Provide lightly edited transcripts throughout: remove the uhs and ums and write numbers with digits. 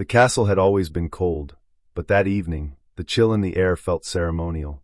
The castle had always been cold, but that evening, the chill in the air felt ceremonial,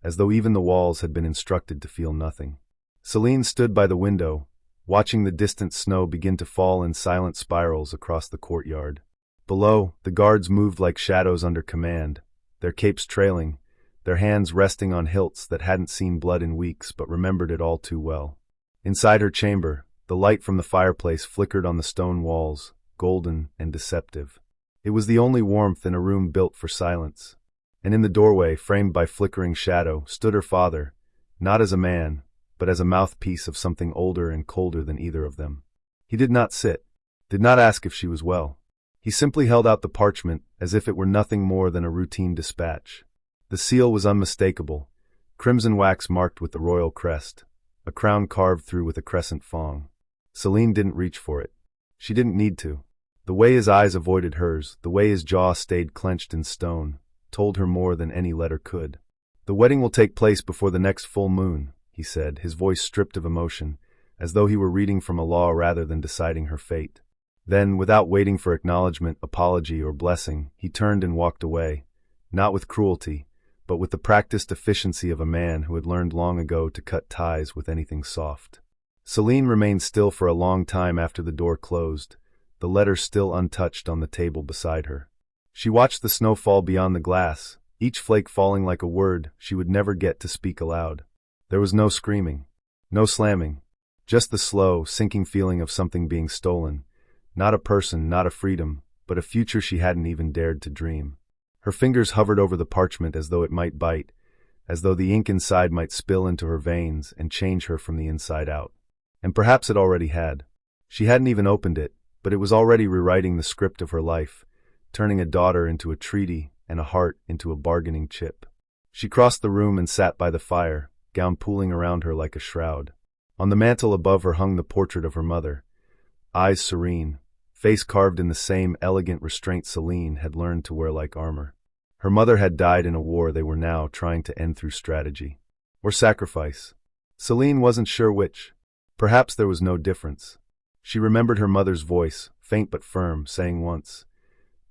as though even the walls had been instructed to feel nothing. Selene stood by the window, watching the distant snow begin to fall in silent spirals across the courtyard. Below, the guards moved like shadows under command, their capes trailing, their hands resting on hilts that hadn't seen blood in weeks but remembered it all too well. Inside her chamber, the light from the fireplace flickered on the stone walls, golden and deceptive. It was the only warmth in a room built for silence. And in the doorway, framed by flickering shadow, stood her father, not as a man, but as a mouthpiece of something older and colder than either of them. He did not sit, did not ask if she was well. He simply held out the parchment as if it were nothing more than a routine dispatch. The seal was unmistakable, crimson wax marked with the royal crest, a crown carved through with a crescent fong. Selene didn't reach for it. She didn't need to. The way his eyes avoided hers, the way his jaw stayed clenched in stone, told her more than any letter could. "The wedding will take place before the next full moon," he said, his voice stripped of emotion, as though he were reading from a law rather than deciding her fate. Then, without waiting for acknowledgement, apology, or blessing, he turned and walked away, not with cruelty, but with the practiced efficiency of a man who had learned long ago to cut ties with anything soft. Selene remained still for a long time after the door closed, the letter still untouched on the table beside her. She watched the snow fall beyond the glass, each flake falling like a word she would never get to speak aloud. There was no screaming, no slamming, just the slow, sinking feeling of something being stolen, not a person, not a freedom, but a future she hadn't even dared to dream. Her fingers hovered over the parchment as though it might bite, as though the ink inside might spill into her veins and change her from the inside out. And perhaps it already had. She hadn't even opened it, but it was already rewriting the script of her life, turning a daughter into a treaty and a heart into a bargaining chip. She crossed the room and sat by the fire, gown pooling around her like a shroud. On the mantel above her hung the portrait of her mother, eyes serene, face carved in the same elegant restraint Selene had learned to wear like armor. Her mother had died in a war they were now trying to end through strategy. Or sacrifice. Selene wasn't sure which. Perhaps there was no difference. She remembered her mother's voice, faint but firm, saying once,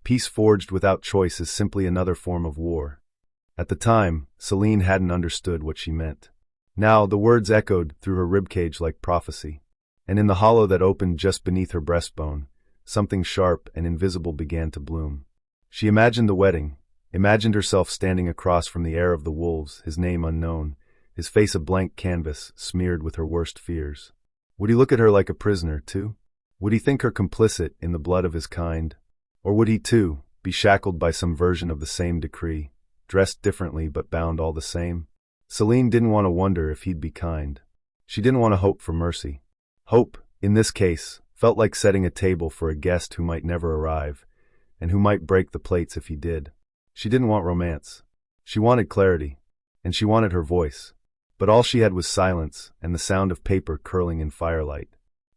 "Peace forged without choice is simply another form of war." At the time, Selene hadn't understood what she meant. Now, the words echoed through her ribcage like prophecy. And in the hollow that opened just beneath her breastbone, something sharp and invisible began to bloom. She imagined the wedding, imagined herself standing across from the heir of the wolves, his name unknown, his face a blank canvas smeared with her worst fears. Would he look at her like a prisoner, too? Would he think her complicit in the blood of his kind? Or would he, too, be shackled by some version of the same decree, dressed differently but bound all the same? Selene didn't want to wonder if he'd be kind. She didn't want to hope for mercy. Hope, in this case, felt like setting a table for a guest who might never arrive, and who might break the plates if he did. She didn't want romance. She wanted clarity, and she wanted her voice. But all she had was silence and the sound of paper curling in firelight.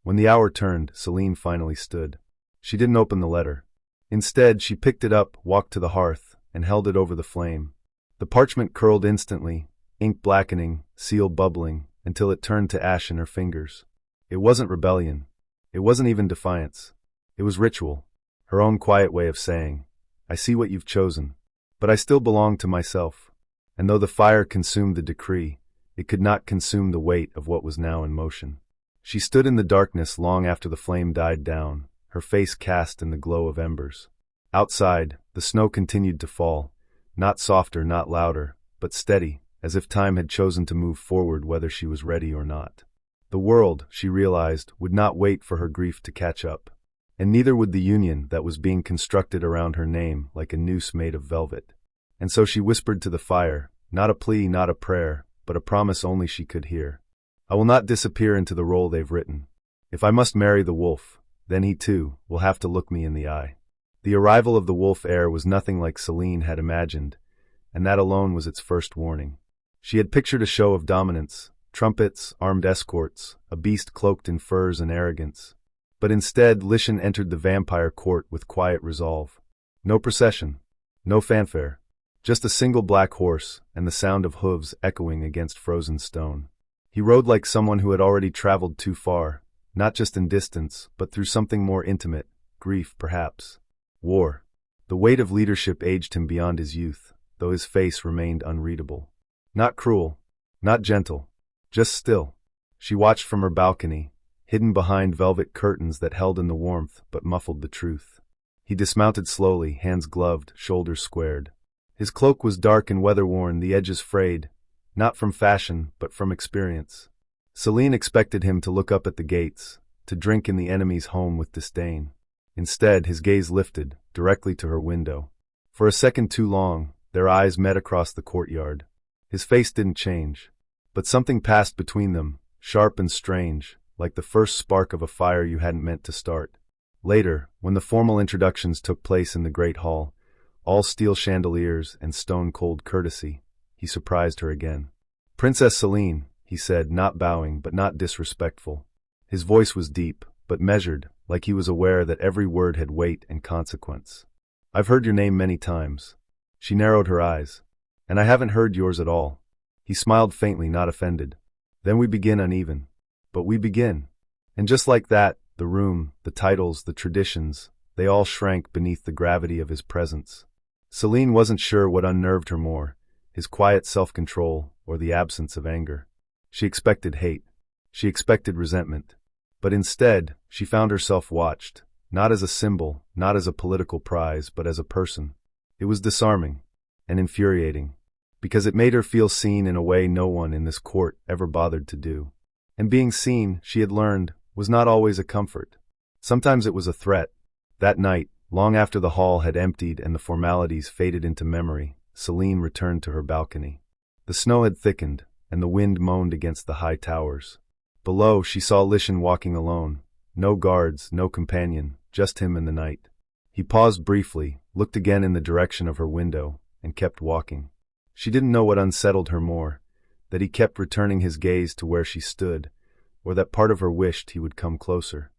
When the hour turned, Selene finally stood. She didn't open the letter. Instead, she picked it up, walked to the hearth, and held it over the flame. The parchment curled instantly, ink blackening, seal bubbling, until it turned to ash in her fingers. It wasn't rebellion. It wasn't even defiance. It was ritual, her own quiet way of saying, "I see what you've chosen, but I still belong to myself." And though the fire consumed the decree, it could not consume the weight of what was now in motion. She stood in the darkness long after the flame died down, her face cast in the glow of embers. Outside, the snow continued to fall, not softer, not louder, but steady, as if time had chosen to move forward whether she was ready or not. The world, she realized, would not wait for her grief to catch up, and neither would the union that was being constructed around her name like a noose made of velvet. And so she whispered to the fire, not a plea, not a prayer, but a promise only she could hear. "I will not disappear into the role they've written. If I must marry the wolf, then he too will have to look me in the eye." The arrival of the wolf heir was nothing like Selene had imagined, and that alone was its first warning. She had pictured a show of dominance, trumpets, armed escorts, a beast cloaked in furs and arrogance. But instead, Lycian entered the vampire court with quiet resolve. No procession, no fanfare, just a single black horse and the sound of hooves echoing against frozen stone. He rode like someone who had already traveled too far, not just in distance, but through something more intimate, grief perhaps. War. The weight of leadership aged him beyond his youth, though his face remained unreadable. Not cruel, not gentle, just still. She watched from her balcony, hidden behind velvet curtains that held in the warmth but muffled the truth. He dismounted slowly, hands gloved, shoulders squared. His cloak was dark and weather-worn, the edges frayed, not from fashion, but from experience. Selene expected him to look up at the gates, to drink in the enemy's home with disdain. Instead, his gaze lifted, directly to her window. For a second too long, their eyes met across the courtyard. His face didn't change, but something passed between them, sharp and strange, like the first spark of a fire you hadn't meant to start. Later, when the formal introductions took place in the great hall, all steel chandeliers and stone-cold courtesy, he surprised her again. "Princess Selene," he said, not bowing but not disrespectful. His voice was deep, but measured, like he was aware that every word had weight and consequence. "I've heard your name many times." She narrowed her eyes. "And I haven't heard yours at all." He smiled faintly, not offended. "Then we begin uneven. But we begin." And just like that, the room, the titles, the traditions, they all shrank beneath the gravity of his presence. Selene wasn't sure what unnerved her more, his quiet self-control or the absence of anger. She expected hate. She expected resentment. But instead, she found herself watched, not as a symbol, not as a political prize, but as a person. It was disarming and infuriating, because it made her feel seen in a way no one in this court ever bothered to do. And being seen, she had learned, was not always a comfort. Sometimes it was a threat. That night, long after the hall had emptied and the formalities faded into memory, Selene returned to her balcony. The snow had thickened, and the wind moaned against the high towers. Below, she saw Lycian walking alone. No guards, no companion, just him and the night. He paused briefly, looked again in the direction of her window, and kept walking. She didn't know what unsettled her more, that he kept returning his gaze to where she stood, or that part of her wished he would come closer.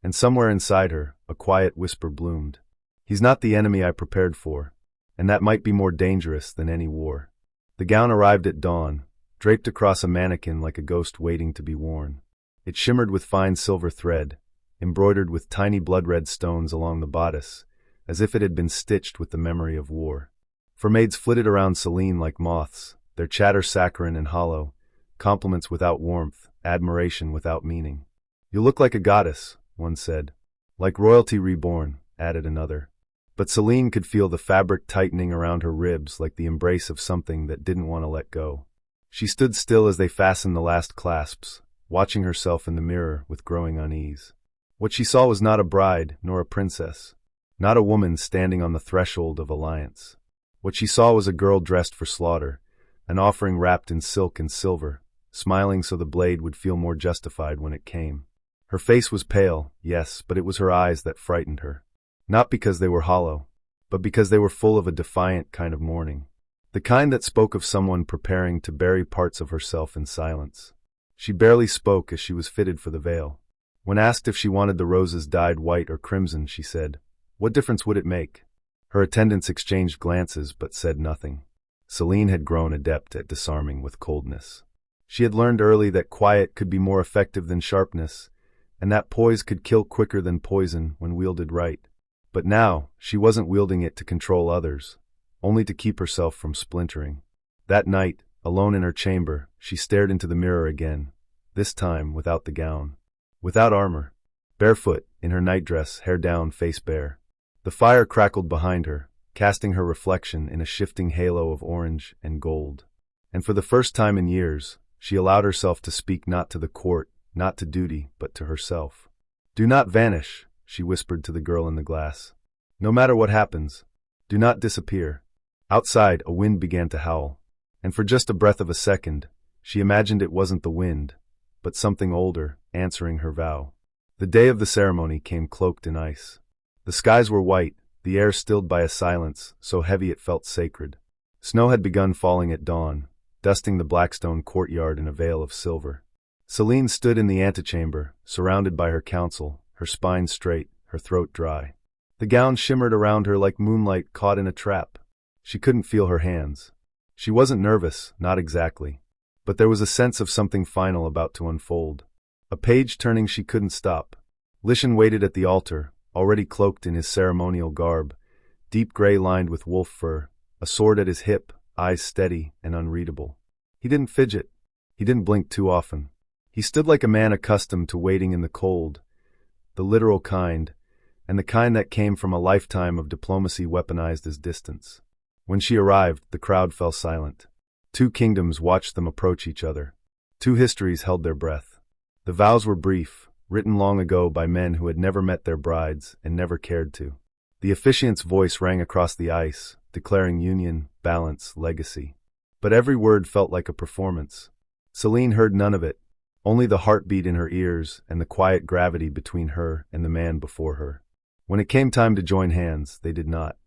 And somewhere inside her, a quiet whisper bloomed. "He's not the enemy I prepared for, and that might be more dangerous than any war." The gown arrived at dawn, draped across a mannequin like a ghost waiting to be worn. It shimmered with fine silver thread, embroidered with tiny blood-red stones along the bodice, as if it had been stitched with the memory of war. For maids flitted around Selene like moths, their chatter saccharine and hollow, compliments without warmth, admiration without meaning. "You look like a goddess," one said. "Like royalty reborn," added another. But Selene could feel the fabric tightening around her ribs like the embrace of something that didn't want to let go. She stood still as they fastened the last clasps, watching herself in the mirror with growing unease. What she saw was not a bride, nor a princess, not a woman standing on the threshold of alliance. What she saw was a girl dressed for slaughter, an offering wrapped in silk and silver, smiling so the blade would feel more justified when it came. Her face was pale, yes, but it was her eyes that frightened her. Not because they were hollow, but because they were full of a defiant kind of mourning. The kind that spoke of someone preparing to bury parts of herself in silence. She barely spoke as she was fitted for the veil. When asked if she wanted the roses dyed white or crimson, she said, "What difference would it make?" Her attendants exchanged glances but said nothing. Selene had grown adept at disarming with coldness. She had learned early that quiet could be more effective than sharpness, and that poise could kill quicker than poison when wielded right. But now, she wasn't wielding it to control others, only to keep herself from splintering. That night, alone in her chamber, she stared into the mirror again, this time without the gown. Without armor. Barefoot, in her nightdress, hair down, face bare. The fire crackled behind her, casting her reflection in a shifting halo of orange and gold. And for the first time in years, she allowed herself to speak not to the court, not to duty, but to herself. "Do not vanish," she whispered to the girl in the glass. "No matter what happens, do not disappear." Outside, a wind began to howl, and for just a breath of a second, she imagined it wasn't the wind, but something older, answering her vow. The day of the ceremony came cloaked in ice. The skies were white, the air stilled by a silence so heavy it felt sacred. Snow had begun falling at dawn, dusting the Blackstone courtyard in a veil of silver. Selene stood in the antechamber, surrounded by her council, her spine straight, her throat dry. The gown shimmered around her like moonlight caught in a trap. She couldn't feel her hands. She wasn't nervous, not exactly. But there was a sense of something final about to unfold. A page turning she couldn't stop. Lycian waited at the altar, already cloaked in his ceremonial garb, deep gray lined with wolf fur, a sword at his hip, eyes steady and unreadable. He didn't fidget. He didn't blink too often. He stood like a man accustomed to waiting in the cold, the literal kind, and the kind that came from a lifetime of diplomacy weaponized as distance. When she arrived, the crowd fell silent. 2 kingdoms watched them approach each other. 2 histories held their breath. The vows were brief, written long ago by men who had never met their brides and never cared to. The officiant's voice rang across the ice, declaring union, balance, legacy. But every word felt like a performance. Selene heard none of it, only the heartbeat in her ears and the quiet gravity between her and the man before her. When it came time to join hands, they did not.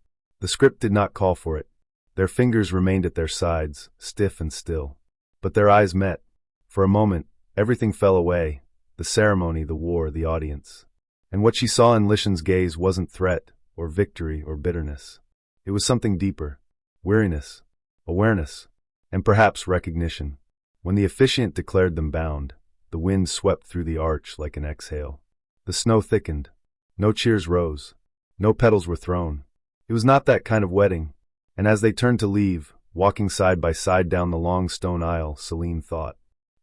The script did not call for it. Their fingers remained at their sides, stiff and still. But their eyes met. For a moment, everything fell away, the ceremony, the war, the audience. And what she saw in Lycian's gaze wasn't threat, or victory, or bitterness. It was something deeper. Weariness, awareness, and perhaps recognition. When the officiant declared them bound, the wind swept through the arch like an exhale. The snow thickened. No cheers rose. No petals were thrown. It was not that kind of wedding. And as they turned to leave, walking side by side down the long stone aisle, Selene thought,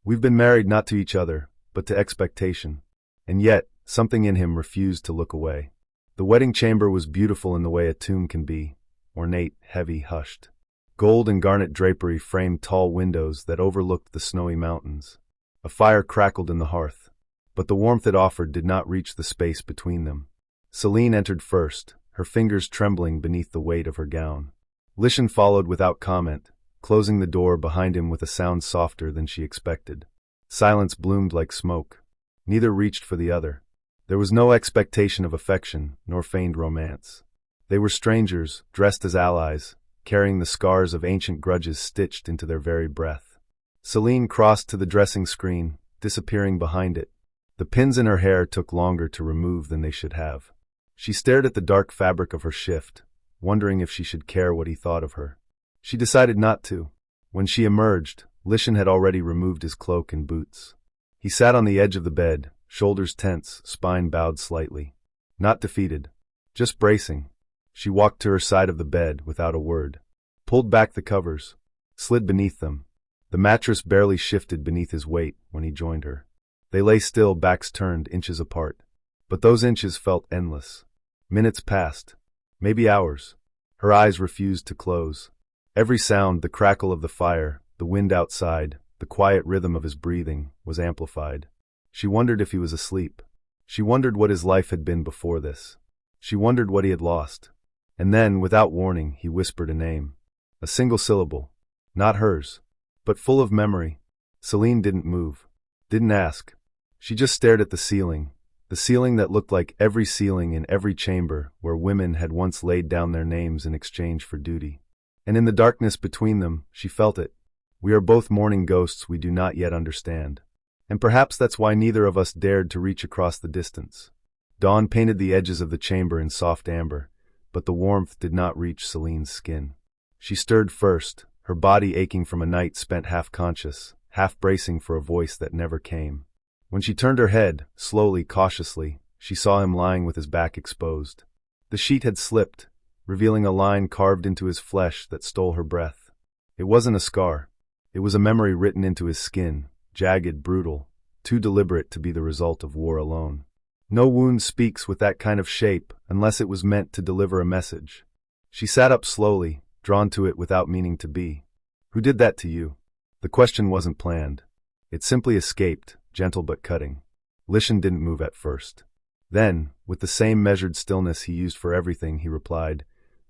"We've been married not to each other, but to expectation." And yet, something in him refused to look away. The wedding chamber was beautiful in the way a tomb can be, ornate, heavy, hushed. Gold and garnet drapery framed tall windows that overlooked the snowy mountains. A fire crackled in the hearth, but the warmth it offered did not reach the space between them. Selene entered first, her fingers trembling beneath the weight of her gown. Lycian followed without comment, closing the door behind him with a sound softer than she expected. Silence bloomed like smoke. Neither reached for the other. There was no expectation of affection, nor feigned romance. They were strangers, dressed as allies, carrying the scars of ancient grudges stitched into their very breath. Selene crossed to the dressing screen, disappearing behind it. The pins in her hair took longer to remove than they should have. She stared at the dark fabric of her shift, wondering if she should care what he thought of her. She decided not to. When she emerged, Lycian had already removed his cloak and boots. He sat on the edge of the bed, shoulders tense, spine bowed slightly. Not defeated, just bracing. She walked to her side of the bed without a word, pulled back the covers, slid beneath them. The mattress barely shifted beneath his weight when he joined her. They lay still, backs turned, inches apart. But those inches felt endless. Minutes passed, maybe hours. Her eyes refused to close. Every sound, the crackle of the fire, the wind outside, the quiet rhythm of his breathing, was amplified. She wondered if he was asleep. She wondered what his life had been before this. She wondered what he had lost. And then, without warning, he whispered a name. A single syllable. Not hers, but full of memory. Selene didn't move. Didn't ask. She just stared at the ceiling that looked like every ceiling in every chamber where women had once laid down their names in exchange for duty. And in the darkness between them, she felt it. We are both mourning ghosts we do not yet understand. And perhaps that's why neither of us dared to reach across the distance. Dawn painted the edges of the chamber in soft amber, but the warmth did not reach Selene's skin. She stirred first, her body aching from a night spent half conscious, half bracing for a voice that never came. When she turned her head, slowly, cautiously, she saw him lying with his back exposed. The sheet had slipped, revealing a line carved into his flesh that stole her breath. It wasn't a scar. It was a memory written into his skin, jagged, brutal, too deliberate to be the result of war alone. No wound speaks with that kind of shape unless it was meant to deliver a message. She sat up slowly, drawn to it without meaning to be. Who did that to you? The question wasn't planned. It simply escaped, gentle but cutting. Lycian didn't move at first. Then, with the same measured stillness he used for everything, he replied,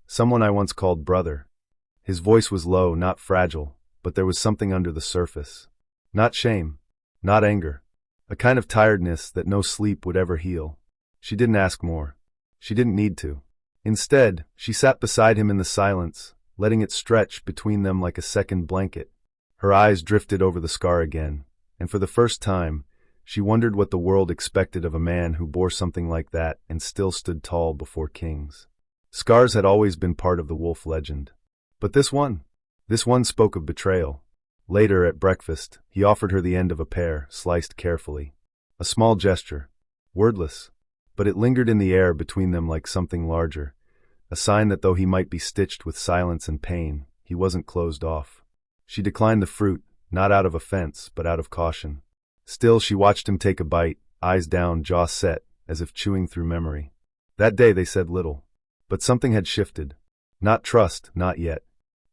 "Someone I once called brother." His voice was low, not fragile, but there was something under the surface. Not shame, not anger. A kind of tiredness that no sleep would ever heal. She didn't ask more. She didn't need to. Instead, she sat beside him in the silence, letting it stretch between them like a second blanket. Her eyes drifted over the scar again, and for the first time, she wondered what the world expected of a man who bore something like that and still stood tall before kings. Scars had always been part of the wolf legend. But this one spoke of betrayal. Later, at breakfast, he offered her the end of a pear, sliced carefully. A small gesture, wordless, but it lingered in the air between them like something larger, a sign that though he might be stitched with silence and pain, he wasn't closed off. She declined the fruit, not out of offense, but out of caution. Still, she watched him take a bite, eyes down, jaw set, as if chewing through memory. That day they said little. But something had shifted. Not trust, not yet,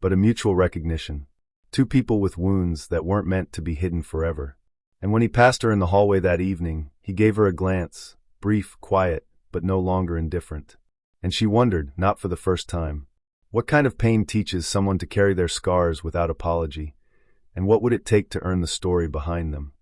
but a mutual recognition. Two people with wounds that weren't meant to be hidden forever. And when he passed her in the hallway that evening, he gave her a glance, brief, quiet, but no longer indifferent. And she wondered, not for the first time, what kind of pain teaches someone to carry their scars without apology, and what would it take to earn the story behind them?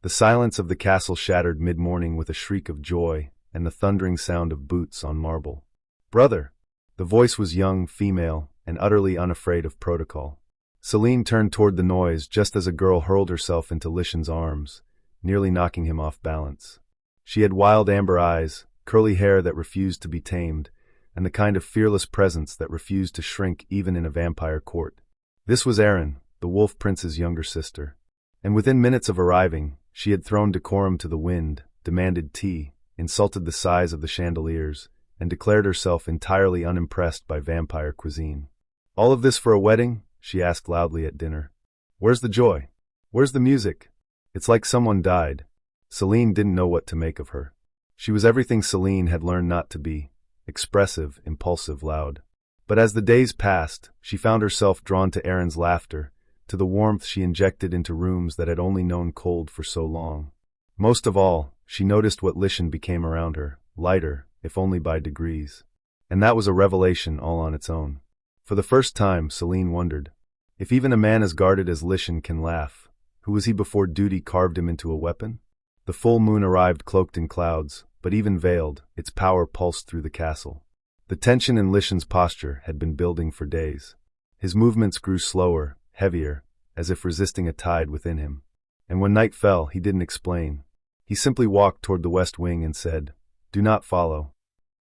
The silence of the castle shattered mid-morning with a shriek of joy and the thundering sound of boots on marble. "Brother!" The voice was young, female, and utterly unafraid of protocol. Selene turned toward the noise just as a girl hurled herself into Lycian's arms, nearly knocking him off balance. She had wild amber eyes, curly hair that refused to be tamed, and the kind of fearless presence that refused to shrink even in a vampire court. This was Erin, the Wolf Prince's younger sister. And within minutes of arriving, she had thrown decorum to the wind, demanded tea, insulted the size of the chandeliers, and declared herself entirely unimpressed by vampire cuisine. "All of this for a wedding?" she asked loudly at dinner. "Where's the joy? Where's the music? It's like someone died." Selene didn't know what to make of her. She was everything Selene had learned not to be: expressive, impulsive, loud. But as the days passed, she found herself drawn to Erin's laughter, to the warmth she injected into rooms that had only known cold for so long. Most of all, she noticed what Lycian became around her, lighter, if only by degrees. And that was a revelation all on its own. For the first time, Selene wondered, if even a man as guarded as Lycian can laugh, who was he before duty carved him into a weapon? The full moon arrived cloaked in clouds, but even veiled, its power pulsed through the castle. The tension in Lycian's posture had been building for days. His movements grew slower, heavier, as if resisting a tide within him. And when night fell, he didn't explain. He simply walked toward the west wing and said, "Do not follow."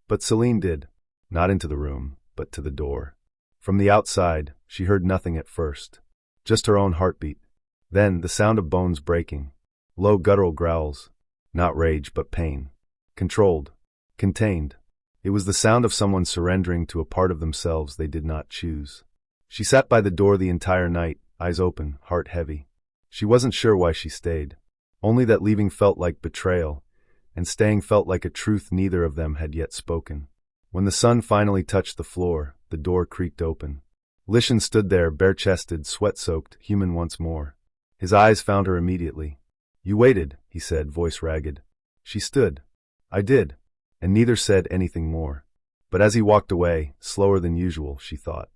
But Selene did. Not into the room, but to the door. From the outside, she heard nothing at first. Just her own heartbeat. Then, the sound of bones breaking. Low guttural growls. Not rage, but pain. Controlled. Contained. It was the sound of someone surrendering to a part of themselves they did not choose. She sat by the door the entire night, eyes open, heart heavy. She wasn't sure why she stayed. Only that leaving felt like betrayal, and staying felt like a truth neither of them had yet spoken. When the sun finally touched the floor, the door creaked open. Lycian stood there, bare-chested, sweat-soaked, human once more. His eyes found her immediately. "You waited," he said, voice ragged. She stood. "I did." And neither said anything more. But as he walked away, slower than usual, she thought,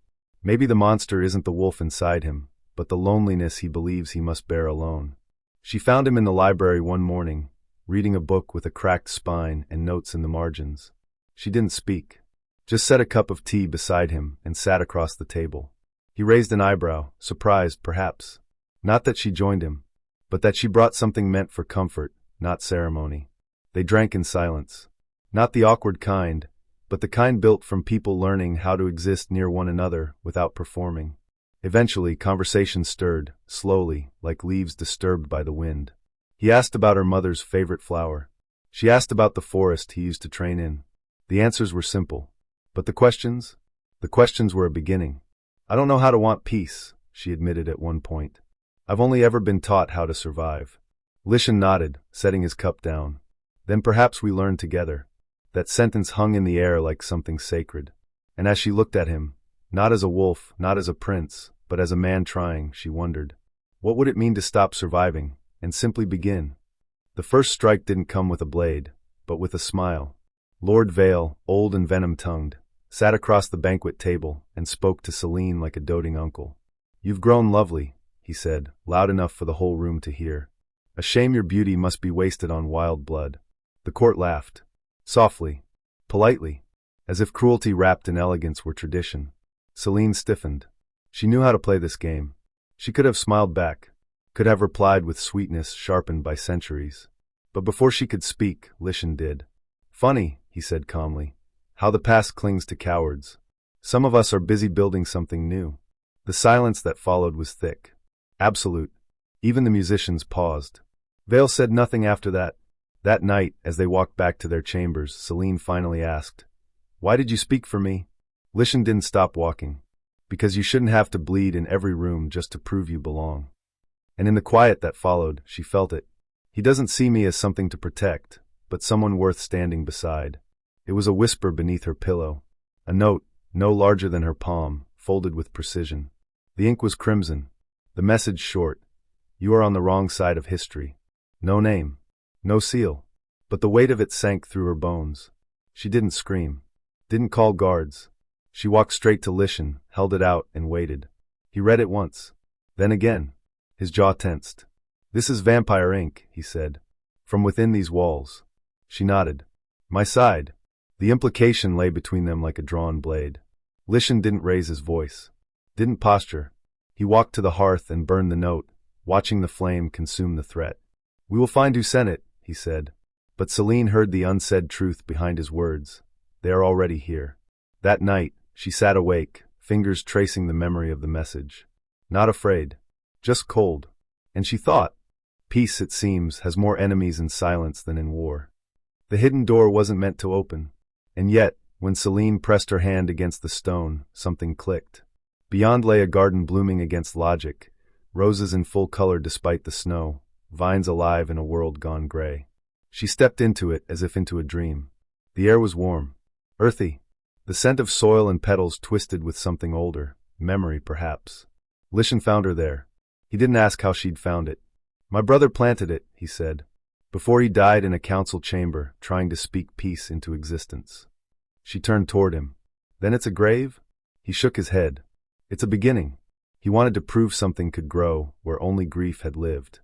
maybe the monster isn't the wolf inside him, but the loneliness he believes he must bear alone. She found him in the library one morning, reading a book with a cracked spine and notes in the margins. She didn't speak, just set a cup of tea beside him and sat across the table. He raised an eyebrow, surprised, perhaps. Not that she joined him, but that she brought something meant for comfort, not ceremony. They drank in silence. Not the awkward kind, but the kind built from people learning how to exist near one another without performing. Eventually, conversation stirred, slowly, like leaves disturbed by the wind. He asked about her mother's favorite flower. She asked about the forest he used to train in. The answers were simple. But the questions? The questions were a beginning. "I don't know how to want peace," she admitted at one point. "I've only ever been taught how to survive." Lycian nodded, setting his cup down. "Then perhaps we learn together." That sentence hung in the air like something sacred. And as she looked at him, not as a wolf, not as a prince, but as a man trying, she wondered, what would it mean to stop surviving, and simply begin? The first strike didn't come with a blade, but with a smile. Lord Vale, old and venom-tongued, sat across the banquet table and spoke to Selene like a doting uncle. "You've grown lovely," he said, loud enough for the whole room to hear. "A shame your beauty must be wasted on wild blood." The court laughed. Softly, politely, as if cruelty wrapped in elegance were tradition. Selene stiffened. She knew how to play this game. She could have smiled back, could have replied with sweetness sharpened by centuries. But before she could speak, Lycian did. "Funny," he said calmly, "how the past clings to cowards. Some of us are busy building something new." The silence that followed was thick. Absolute. Even the musicians paused. Vale said nothing after that. That night, as they walked back to their chambers, Selene finally asked, "Why did you speak for me?" Lycian didn't stop walking. Because you shouldn't have to bleed in every room just to prove you belong. And in the quiet that followed, she felt it. He doesn't see me as something to protect, but someone worth standing beside. It was a whisper beneath her pillow. A note, no larger than her palm, folded with precision. The ink was crimson. The message short. You are on the wrong side of history. No name. No seal. But the weight of it sank through her bones. She didn't scream. Didn't call guards. She walked straight to Lycian, held it out, and waited. He read it once. Then again. His jaw tensed. This is vampire ink, he said. From within these walls. She nodded. My side. The implication lay between them like a drawn blade. Lycian didn't raise his voice. Didn't posture. He walked to the hearth and burned the note, watching the flame consume the threat. We will find who sent it, he said. But Selene heard the unsaid truth behind his words. They are already here. That night, she sat awake, fingers tracing the memory of the message. Not afraid. Just cold. And she thought, peace, it seems, has more enemies in silence than in war. The hidden door wasn't meant to open. And yet, when Selene pressed her hand against the stone, something clicked. Beyond lay a garden blooming against logic, roses in full color despite the snow, vines alive in a world gone gray. She stepped into it as if into a dream. The air was warm, earthy, the scent of soil and petals twisted with something older, memory perhaps. Lycian found her there. He didn't ask how she'd found it. My brother planted it, he said, before he died in a council chamber, trying to speak peace into existence. She turned toward him. Then it's a grave? He shook his head. It's a beginning. He wanted to prove something could grow where only grief had lived.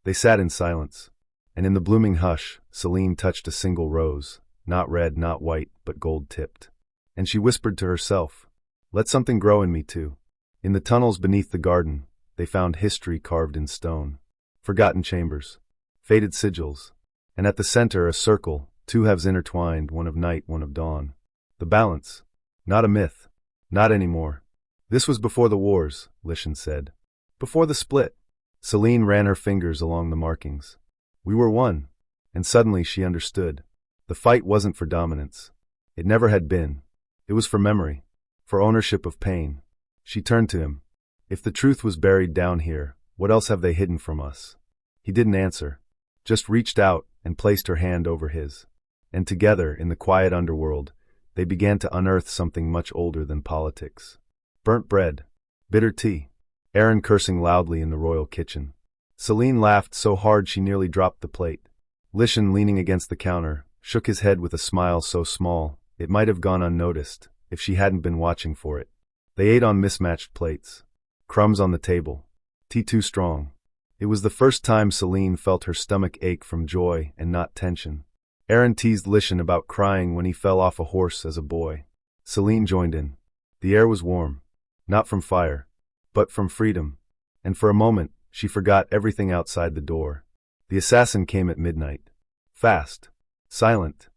They sat in silence. And in the blooming hush, Selene touched a single rose, not red, not white, but gold-tipped. And she whispered to herself, let something grow in me too. In the tunnels beneath the garden, they found history carved in stone. Forgotten chambers. Faded sigils. And at the center a circle, two halves intertwined, one of night, one of dawn. The balance. Not a myth. Not anymore. This was before the wars, Lycian said. Before the split. Selene ran her fingers along the markings. We were one. And suddenly she understood. The fight wasn't for dominance. It never had been. It was for memory. For ownership of pain. She turned to him. If the truth was buried down here, what else have they hidden from us? He didn't answer. Just reached out and placed her hand over his. And together, in the quiet underworld, they began to unearth something much older than politics. Burnt bread. Bitter tea. Aaron cursing loudly in the royal kitchen. Selene laughed so hard she nearly dropped the plate. Lycian, leaning against the counter, shook his head with a smile so small, it might have gone unnoticed, if she hadn't been watching for it. They ate on mismatched plates. Crumbs on the table. Tea too strong. It was the first time Selene felt her stomach ache from joy and not tension. Aaron teased Lycian about crying when he fell off a horse as a boy. Selene joined in. The air was warm. Not from fire, but from freedom. And for a moment, she forgot everything outside the door. The assassin came at midnight. Fast. Silent.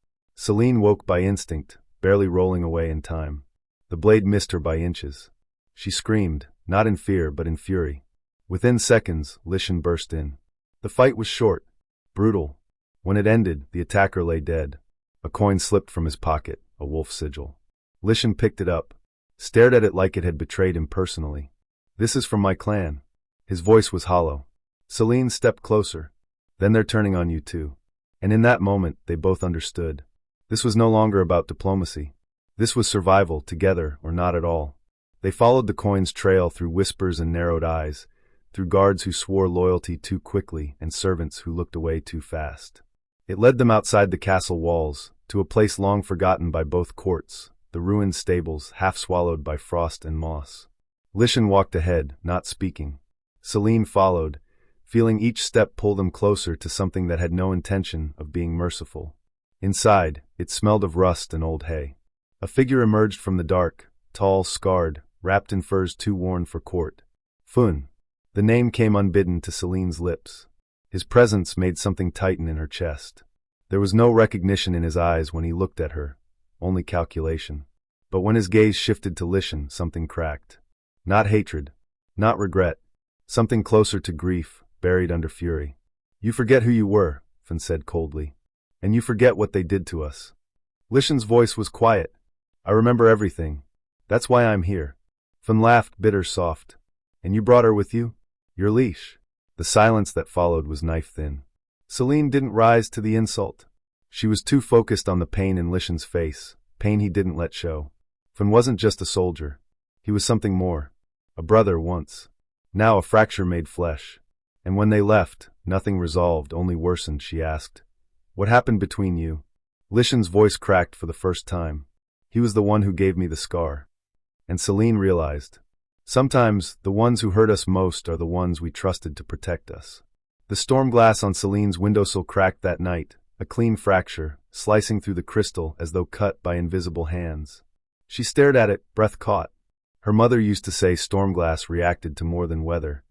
Selene woke by instinct, barely rolling away in time. The blade missed her by inches. She screamed, not in fear but in fury. Within seconds, Lycian burst in. The fight was short. Brutal. When it ended, the attacker lay dead. A coin slipped from his pocket, a wolf sigil. Lycian picked it up. Stared at it like it had betrayed him personally. This is from my clan. His voice was hollow. Selene stepped closer. Then they're turning on you too. And in that moment, they both understood. This was no longer about diplomacy. This was survival, together or not at all. They followed the coin's trail through whispers and narrowed eyes, through guards who swore loyalty too quickly and servants who looked away too fast. It led them outside the castle walls, to a place long forgotten by both courts, the ruined stables half swallowed by frost and moss. Lycian walked ahead, not speaking. Selene followed, feeling each step pull them closer to something that had no intention of being merciful. Inside, it smelled of rust and old hay. A figure emerged from the dark, tall, scarred, wrapped in furs too worn for court. Fun. The name came unbidden to Selene's lips. His presence made something tighten in her chest. There was no recognition in his eyes when he looked at her, only calculation. But when his gaze shifted to Lycian, something cracked. Not hatred, not regret, something closer to grief, buried under fury. You forget who you were, Fun said coldly. And you forget what they did to us. Lycian's voice was quiet. I remember everything. That's why I'm here. Fun laughed, bitter soft. And you brought her with you? Your leash. The silence that followed was knife-thin. Selene didn't rise to the insult. She was too focused on the pain in Lycian's face, pain he didn't let show. Fun wasn't just a soldier. He was something more. A brother once. Now a fracture made flesh. And when they left, nothing resolved, only worsened. She asked, "What happened between you?" Lycian's voice cracked for the first time. He was the one who gave me the scar. And Selene realized, sometimes the ones who hurt us most are the ones we trusted to protect us. The storm glass on Selene's windowsill cracked that night, a clean fracture, slicing through the crystal as though cut by invisible hands. She stared at it, breath caught. Her mother used to say storm glass reacted to more than weather.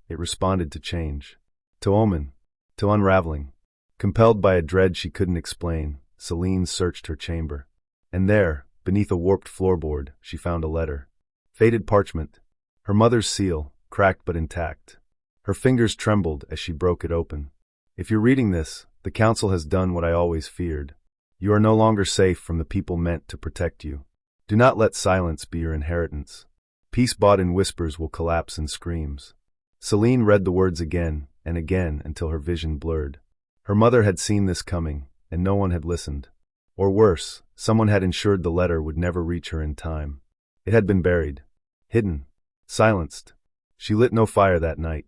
It responded to change. To omen. To unraveling. Compelled by a dread she couldn't explain, Selene searched her chamber. And there, beneath a warped floorboard, she found a letter. Faded parchment. Her mother's seal, cracked but intact. Her fingers trembled as she broke it open. If you're reading this, the council has done what I always feared. You are no longer safe from the people meant to protect you. Do not let silence be your inheritance. Peace bought in whispers will collapse in screams. Selene read the words again and again until her vision blurred. Her mother had seen this coming, and no one had listened. Or worse, someone had ensured the letter would never reach her in time. It had been buried. Hidden. Silenced. She lit no fire that night.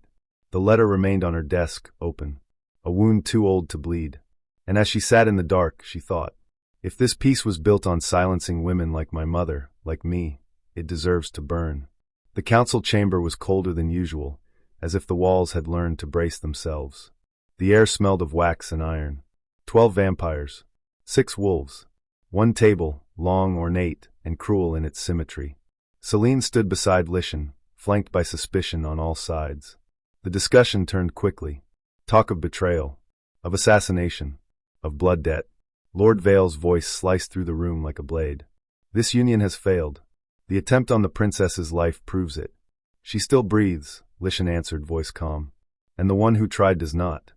The letter remained on her desk, open. A wound too old to bleed. And as she sat in the dark, she thought, if this peace was built on silencing women like my mother, like me, it deserves to burn. The council chamber was colder than usual, as if the walls had learned to brace themselves. The air smelled of wax and iron. 12 vampires. 6 wolves. One table, long, ornate, and cruel in its symmetry. Selene stood beside Lycian, flanked by suspicion on all sides. The discussion turned quickly. Talk of betrayal, of assassination, of blood debt. Lord Vale's voice sliced through the room like a blade. This union has failed. The attempt on the princess's life proves it. She still breathes, Lycian answered, voice calm. And the one who tried does not.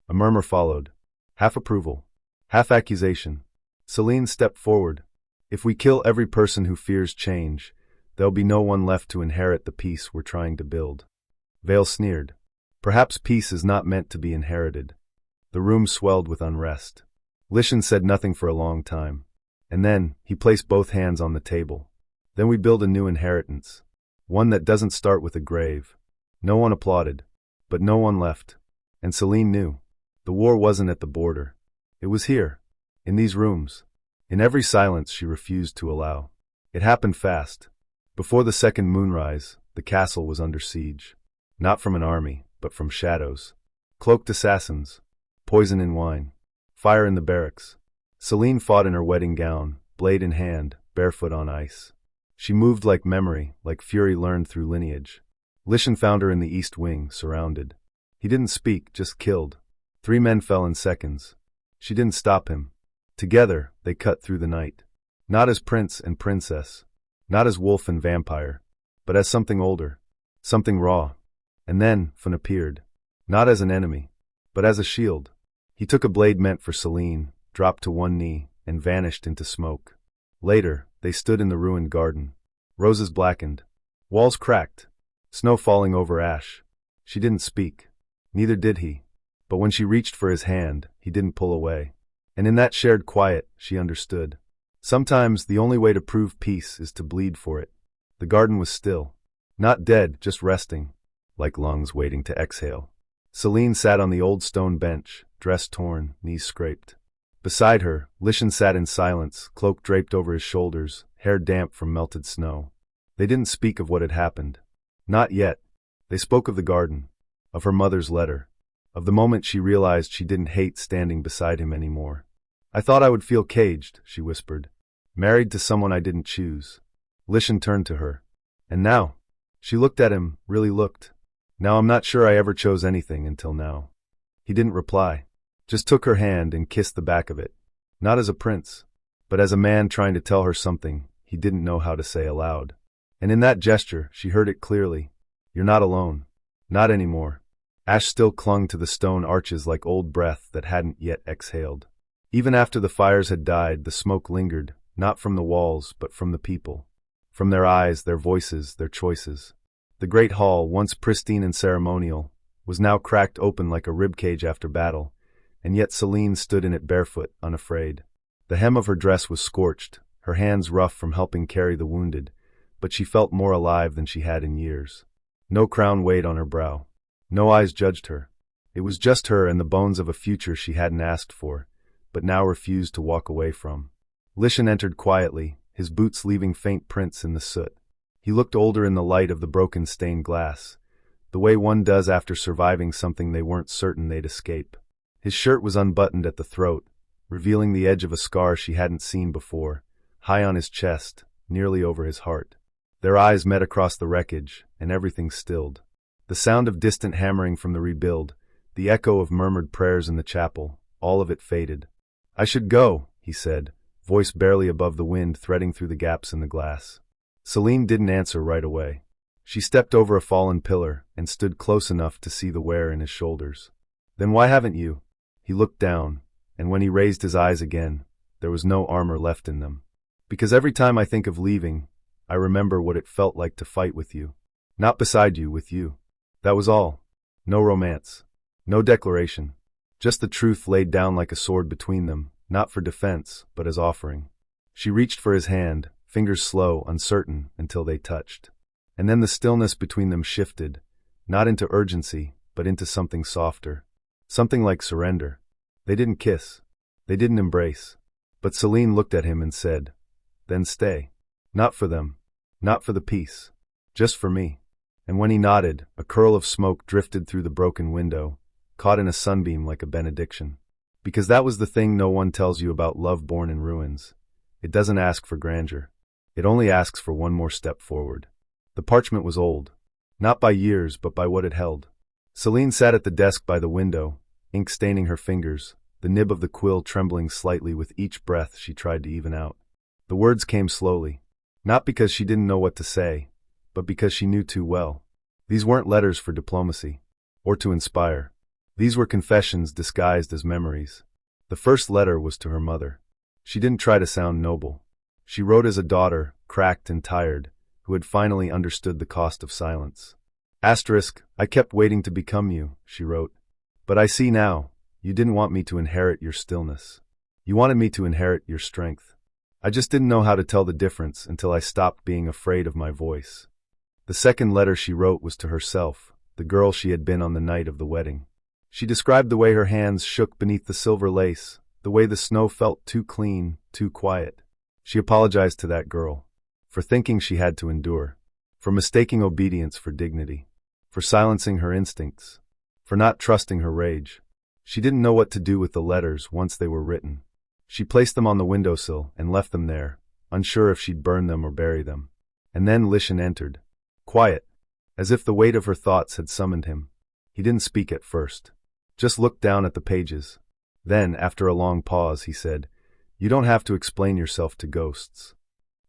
A murmur followed. Half approval. Half accusation. Selene stepped forward. If we kill every person who fears change, there'll be no one left to inherit the peace we're trying to build. Vale sneered. Perhaps peace is not meant to be inherited. The room swelled with unrest. Lycian said nothing for a long time. And then, he placed both hands on the table. Then we build a new inheritance. One that doesn't start with a grave. No one applauded. But no one left. And Selene knew. The war wasn't at the border. It was here. In these rooms. In every silence she refused to allow. It happened fast. Before the second moonrise, the castle was under siege. Not from an army, but from shadows. Cloaked assassins. Poison in wine. Fire in the barracks. Selene fought in her wedding gown, blade in hand, barefoot on ice. She moved like memory, like fury learned through lineage. Lycian found her in the east wing, surrounded. He didn't speak, just killed. 3 men fell in seconds. She didn't stop him. Together, they cut through the night. Not as prince and princess. Not as wolf and vampire. But as something older. Something raw. And then, Fun appeared. Not as an enemy. But as a shield. He took a blade meant for Selene, dropped to one knee, and vanished into smoke. Later, they stood in the ruined garden. Roses blackened. Walls cracked. Snow falling over ash. She didn't speak. Neither did he. But when she reached for his hand, he didn't pull away. And in that shared quiet, she understood. Sometimes the only way to prove peace is to bleed for it. The garden was still. Not dead, just resting. Like lungs waiting to exhale. Selene sat on the old stone bench, dress torn, knees scraped. Beside her, Lycian sat in silence, cloak draped over his shoulders, hair damp from melted snow. They didn't speak of what had happened. Not yet. They spoke of the garden. Of her mother's letter. Of the moment she realized she didn't hate standing beside him anymore. I thought I would feel caged, she whispered. Married to someone I didn't choose. Lycian turned to her. And now? She looked at him, really looked. Now I'm not sure I ever chose anything until now. He didn't reply. Just took her hand and kissed the back of it. Not as a prince, but as a man trying to tell her something he didn't know how to say aloud. And in that gesture, she heard it clearly. You're not alone. Not anymore. Ash still clung to the stone arches like old breath that hadn't yet exhaled. Even after the fires had died, the smoke lingered, not from the walls, but from the people. from their eyes, their voices, their choices. The great hall, once pristine and ceremonial, was now cracked open like a ribcage after battle, and yet Selene stood in it barefoot, unafraid. The hem of her dress was scorched, her hands rough from helping carry the wounded, but she felt more alive than she had in years. No crown weighed on her brow. No eyes judged her. It was just her and the bones of a future she hadn't asked for, but now refused to walk away from. Lycian entered quietly, his boots leaving faint prints in the soot. He looked older in the light of the broken stained glass, the way one does after surviving something they weren't certain they'd escape. His shirt was unbuttoned at the throat, revealing the edge of a scar she hadn't seen before, high on his chest, nearly over his heart. Their eyes met across the wreckage, and everything stilled. The sound of distant hammering from the rebuild, the echo of murmured prayers in the chapel, all of it faded. "I should go," he said, voice barely above the wind threading through the gaps in the glass. Selene didn't answer right away. She stepped over a fallen pillar and stood close enough to see the wear in his shoulders. "Then why haven't you?" He looked down, and when he raised his eyes again, there was no armor left in them. "Because every time I think of leaving, I remember what it felt like to fight with you. Not beside you, with you. That was all. No romance. No declaration. Just the truth laid down like a sword between them, not for defense, but as offering." She reached for his hand, fingers slow, uncertain, until they touched. And then the stillness between them shifted, not into urgency, but into something softer. Something like surrender. They didn't kiss. They didn't embrace. But Selene looked at him and said, "Then stay. Not for them. Not for the peace. Just for me." And when he nodded, a curl of smoke drifted through the broken window, caught in a sunbeam like a benediction. Because that was the thing no one tells you about love born in ruins. It doesn't ask for grandeur. It only asks for one more step forward. The parchment was old. Not by years, but by what it held. Selene sat at the desk by the window, ink staining her fingers, the nib of the quill trembling slightly with each breath she tried to even out. The words came slowly. Not because she didn't know what to say, but because she knew too well. These weren't letters for diplomacy, or to inspire. These were confessions disguised as memories. The first letter was to her mother. She didn't try to sound noble. She wrote as a daughter, cracked and tired, who had finally understood the cost of silence. "I kept waiting to become you," she wrote. "But I see now, you didn't want me to inherit your stillness. You wanted me to inherit your strength. I just didn't know how to tell the difference until I stopped being afraid of my voice." The second letter she wrote was to herself, the girl she had been on the night of the wedding. She described the way her hands shook beneath the silver lace, the way the snow felt too clean, too quiet. She apologized to that girl, for thinking she had to endure, for mistaking obedience for dignity, for silencing her instincts, for not trusting her rage. She didn't know what to do with the letters once they were written. She placed them on the windowsill and left them there, unsure if she'd burn them or bury them. And then Lycian entered. Quiet, as if the weight of her thoughts had summoned him. He didn't speak at first, just looked down at the pages. Then, after a long pause, he said, "You don't have to explain yourself to ghosts."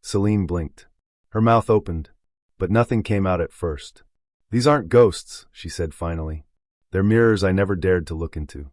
Selene blinked. Her mouth opened, but nothing came out at first. "These aren't ghosts," she said finally. "They're mirrors I never dared to look into."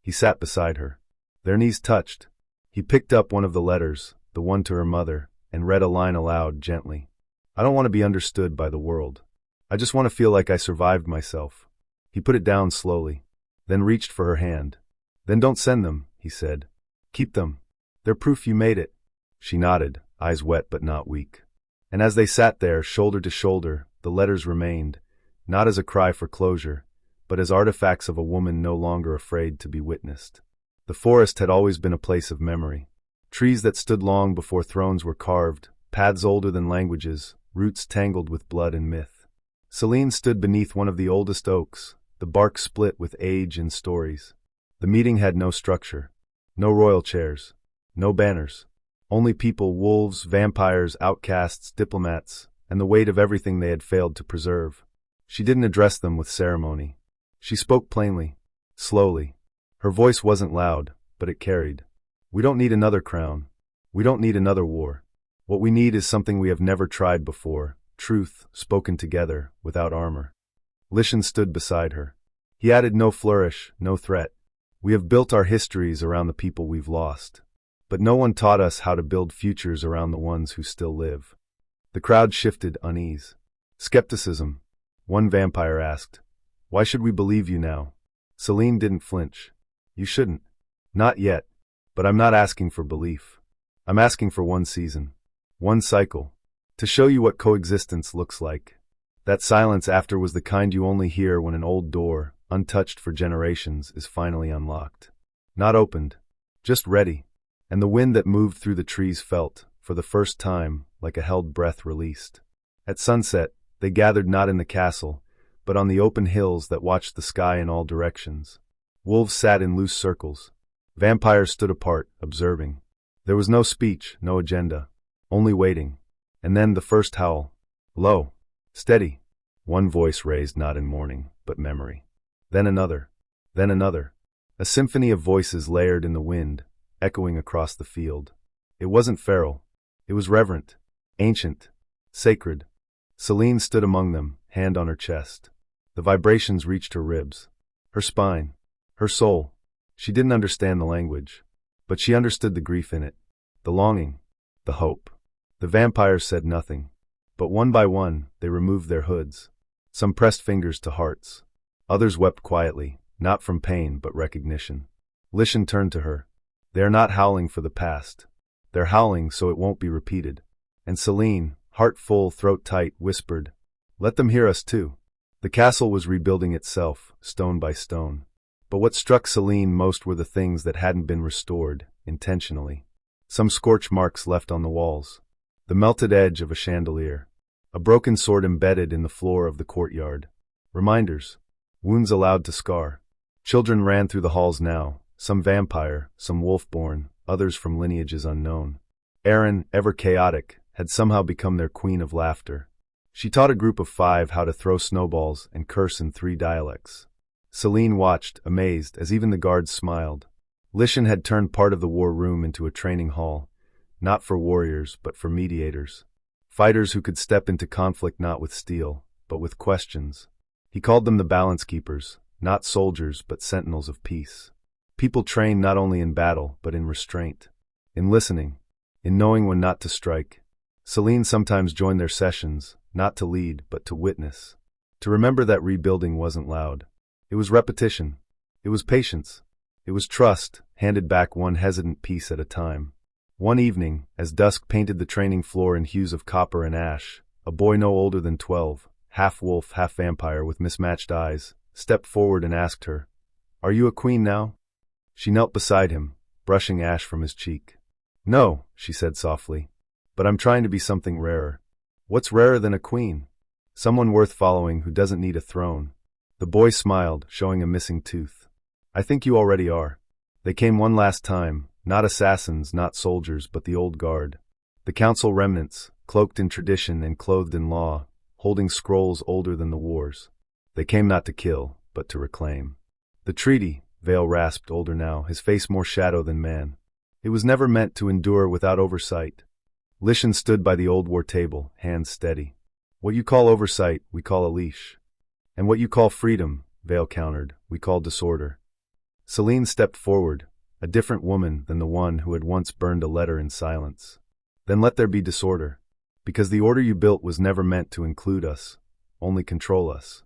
He sat beside her. Their knees touched. He picked up one of the letters, the one to her mother, and read a line aloud gently. "I don't want to be understood by the world. I just want to feel like I survived myself." He put it down slowly, then reached for her hand. "Then don't send them," he said. "Keep them. They're proof you made it." She nodded, eyes wet but not weak. And as they sat there, shoulder to shoulder, the letters remained, not as a cry for closure, but as artifacts of a woman no longer afraid to be witnessed. The forest had always been a place of memory. Trees that stood long before thrones were carved, paths older than languages, roots tangled with blood and myth. Selene stood beneath one of the oldest oaks, the bark split with age and stories. The meeting had no structure, no royal chairs, no banners. Only people, wolves, vampires, outcasts, diplomats, and the weight of everything they had failed to preserve. She didn't address them with ceremony. She spoke plainly, slowly. Her voice wasn't loud, but it carried. "We don't need another crown. We don't need another war. What we need is something we have never tried before, truth, spoken together, without armor." Lycian stood beside her. He added no flourish, no threat. "We have built our histories around the people we've lost. But no one taught us how to build futures around the ones who still live." The crowd shifted, unease. Skepticism. One vampire asked, "Why should we believe you now?" Selene didn't flinch. "You shouldn't. Not yet. But I'm not asking for belief. I'm asking for one season. One cycle. To show you what coexistence looks like. That silence after was the kind you only hear when an old door, untouched for generations, is finally unlocked. Not opened. Just ready. And the wind that moved through the trees felt, for the first time, like a held breath released. At sunset, they gathered not in the castle, but on the open hills that watched the sky in all directions. Wolves sat in loose circles. Vampires stood apart, observing. There was no speech, no agenda. Only waiting. And then the first howl. Low. Steady. One voice raised not in mourning, but memory. Then another. Then another. A symphony of voices layered in the wind, echoing across the field. It wasn't feral. It was reverent, ancient, sacred. Selene stood among them, hand on her chest. The vibrations reached her ribs, her spine, her soul. She didn't understand the language, but she understood the grief in it, the longing, the hope. The vampires said nothing, but one by one they removed their hoods. Some pressed fingers to hearts. Others wept quietly, not from pain but recognition. Lycian turned to her. "They are not howling for the past. They're howling so it won't be repeated." And Selene, heart full, throat tight, whispered, "Let them hear us too." The castle was rebuilding itself, stone by stone. But what struck Selene most were the things that hadn't been restored, intentionally. Some scorch marks left on the walls. The melted edge of a chandelier. A broken sword embedded in the floor of the courtyard. Reminders. Wounds allowed to scar. Children ran through the halls now, some vampire, some wolf-born, others from lineages unknown. Erin, ever chaotic, had somehow become their queen of laughter. She taught a group of 5 how to throw snowballs and curse in 3 dialects. Selene watched, amazed, as even the guards smiled. Lycian had turned part of the war room into a training hall, not for warriors, but for mediators. Fighters who could step into conflict not with steel, but with questions. He called them the balance keepers, not soldiers, but sentinels of peace. People trained not only in battle, but in restraint, in listening, in knowing when not to strike. Selene sometimes joined their sessions, not to lead, but to witness. To remember that rebuilding wasn't loud. It was repetition. It was patience. It was trust, handed back one hesitant piece at a time. One evening, as dusk painted the training floor in hues of copper and ash, a boy no older than 12, half wolf, half vampire with mismatched eyes, stepped forward and asked her, "Are you a queen now?" She knelt beside him, brushing ash from his cheek. "No," she said softly, "but I'm trying to be something rarer." "What's rarer than a queen?" "Someone worth following who doesn't need a throne." The boy smiled, showing a missing tooth. "I think you already are." They came one last time, not assassins, not soldiers, but the old guard. The council remnants, cloaked in tradition and clothed in law, holding scrolls older than the wars. They came not to kill, but to reclaim. The treaty, Vale rasped, older now, his face more shadow than man. It was never meant to endure without oversight. Lycian stood by the old war table, hands steady. "What you call oversight, we call a leash. And what you call freedom," Vale countered, "we call disorder." Selene stepped forward, a different woman than the one who had once burned a letter in silence. "Then let there be disorder. Because the order you built was never meant to include us, only control us."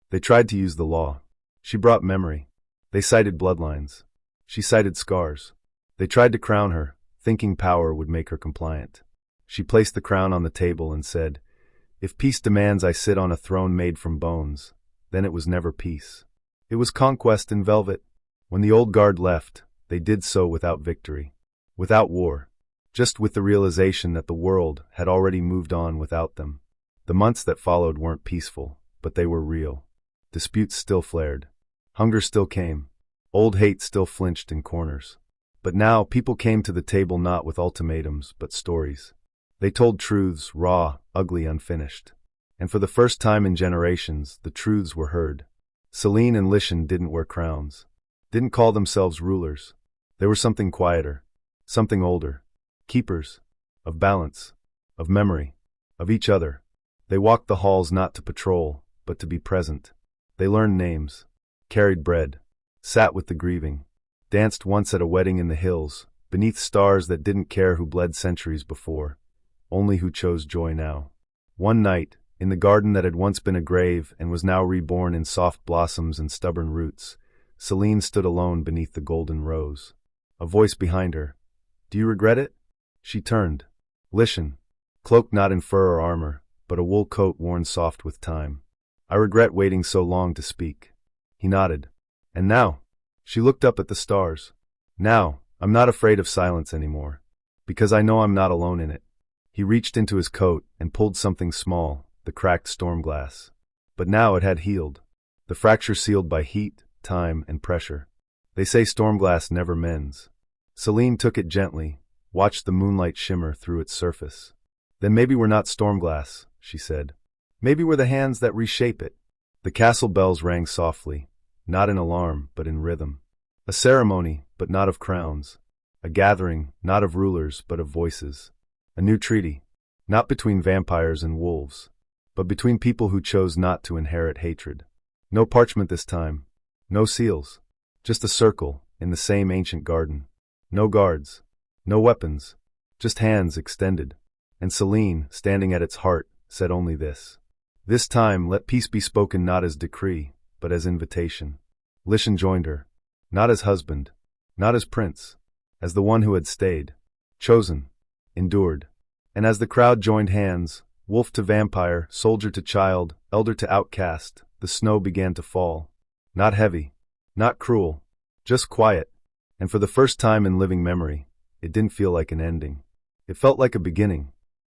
They tried to use the law. She brought memory. They cited bloodlines. She cited scars. They tried to crown her, thinking power would make her compliant. She placed the crown on the table and said, "If peace demands I sit on a throne made from bones," then it was never peace. It was conquest in velvet. When the old guard left, they did so without victory, without war, just with the realization that the world had already moved on without them. The months that followed weren't peaceful, but they were real. Disputes still flared. Hunger still came. Old hate still flinched in corners. But now people came to the table not with ultimatums, but stories. They told truths, raw, ugly, unfinished. And for the first time in generations, the truths were heard. Selene and Lycian didn't wear crowns, didn't call themselves rulers. They were something quieter, something older. Keepers. Of balance. Of memory. Of each other. They walked the halls not to patrol, but to be present. They learned names. Carried bread. Sat with the grieving. Danced once at a wedding in the hills, beneath stars that didn't care who bled centuries before. only who chose joy now. One night, in the garden that had once been a grave and was now reborn in soft blossoms and stubborn roots, Selene stood alone beneath the golden rose. A voice behind her. "Do you regret it?" She turned. Lycian, cloaked not in fur or armor, but a wool coat worn soft with time. "I regret waiting so long to speak." He nodded. "And now?" She looked up at the stars. "Now, I'm not afraid of silence anymore, because I know I'm not alone in it." He reached into his coat and pulled something small, the cracked storm glass. But now it had healed, the fracture sealed by heat, time, and pressure. They say storm glass never mends. Selene took it gently, watched the moonlight shimmer through its surface. "Then maybe we're not storm glass," she said. "Maybe we're the hands that reshape it." The castle bells rang softly, not in alarm, but in rhythm. A ceremony, but not of crowns. A gathering, not of rulers, but of voices. A new treaty, not between vampires and wolves, but between people who chose not to inherit hatred. No parchment this time, no seals, just a circle in the same ancient garden. No guards, no weapons, just hands extended. And Selene, standing at its heart, said only this. "This time let peace be spoken not as decree, but as invitation." Lycian joined her, not as husband, not as prince, as the one who had stayed, chosen, endured. And as the crowd joined hands, wolf to vampire, soldier to child, elder to outcast, the snow began to fall. Not heavy, not cruel, just quiet, and for the first time in living memory, it didn't feel like an ending. It felt like a beginning,